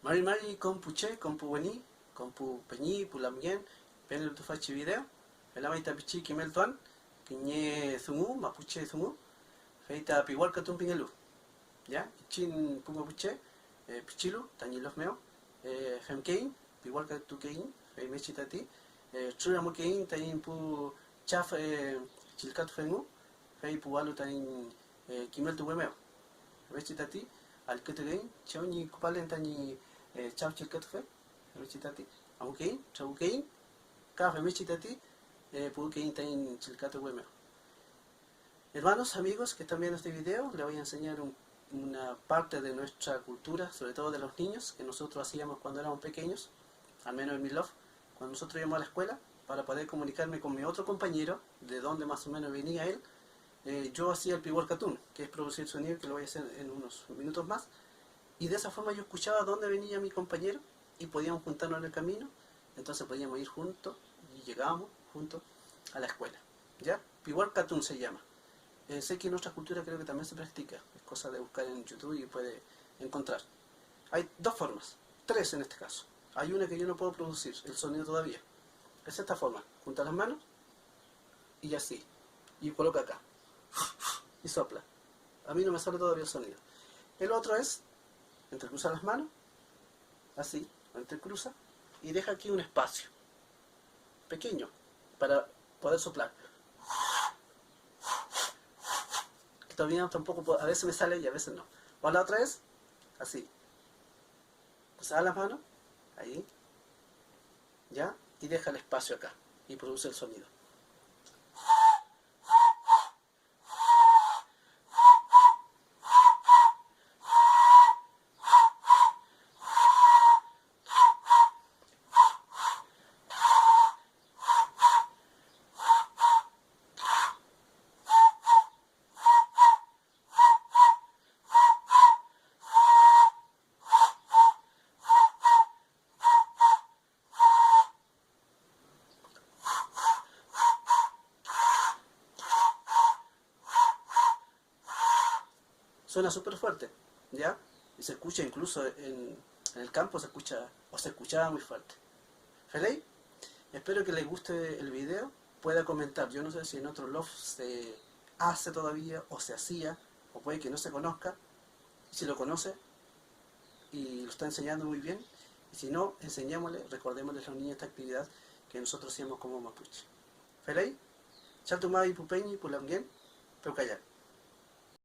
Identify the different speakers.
Speaker 1: Mari kompuche, kompuweni, kompupeñi, pulamgen, penel tu fachi video. Elama ita pichi kimel tuan, kinye sungu, mapuche sungu. Feita piwal katum pingelu. Ya, chin puma puche, pichilu, tañilos meo. Femkein, piwal katu kein, fe mechitati. Trura mo kein, tain pu chaf chilkat fengu. Fei puwalu tain kimel tu wemeo. Mechitati. Al ketegain, choni kupalen tani chau chilkat fe, mechitati. Aunque, chaukein, café mechitati, pukein tain chilkat wemeo. Hermanos, amigos que están viendo este video, les voy a enseñar una parte de nuestra cultura, sobre todo de los niños, que nosotros hacíamos cuando éramos pequeños, al menos en mi love, cuando nosotros íbamos a la escuela, para poder comunicarme con mi otro compañero, de donde más o menos venía él. Yo hacía el piwal katun, que es producir sonido, que lo voy a hacer en unos minutos más, y de esa forma yo escuchaba dónde venía mi compañero y podíamos juntarnos en el camino, entonces podíamos ir juntos y llegábamos juntos a la escuela. ¿Ya? Piwal katun se llama. Sé que en nuestra cultura creo que también se practica, es cosa de buscar en YouTube y puede encontrar. Hay dos formas, tres en este caso. Hay una que yo no puedo producir el sonido todavía. Es esta forma, junta las manos y así, y coloca acá. Y sopla. A mí no me sale todavía el sonido. El otro es entrecruza las manos, así, entrecruza, y deja aquí un espacio pequeño para poder soplar. Que todavía tampoco, a veces me sale y a veces no. O la otra es así. Cruza las manos, ahí, ya, y deja el espacio acá y produce el sonido. Suena súper fuerte, ¿ya? Y se escucha incluso en el campo, se escucha, o se escuchaba muy fuerte. ¿Feliz? Espero que les guste el video, pueda comentar. Yo no sé si en otro loft se hace todavía, o se hacía, o puede que no se conozca. Si lo conoce y lo está enseñando muy bien, y si no, enseñémosle, recordémosle a los niños esta actividad que nosotros hacíamos como mapuche. ¿Feliz? Chaltumai pupeñi pulamgen, peucayar.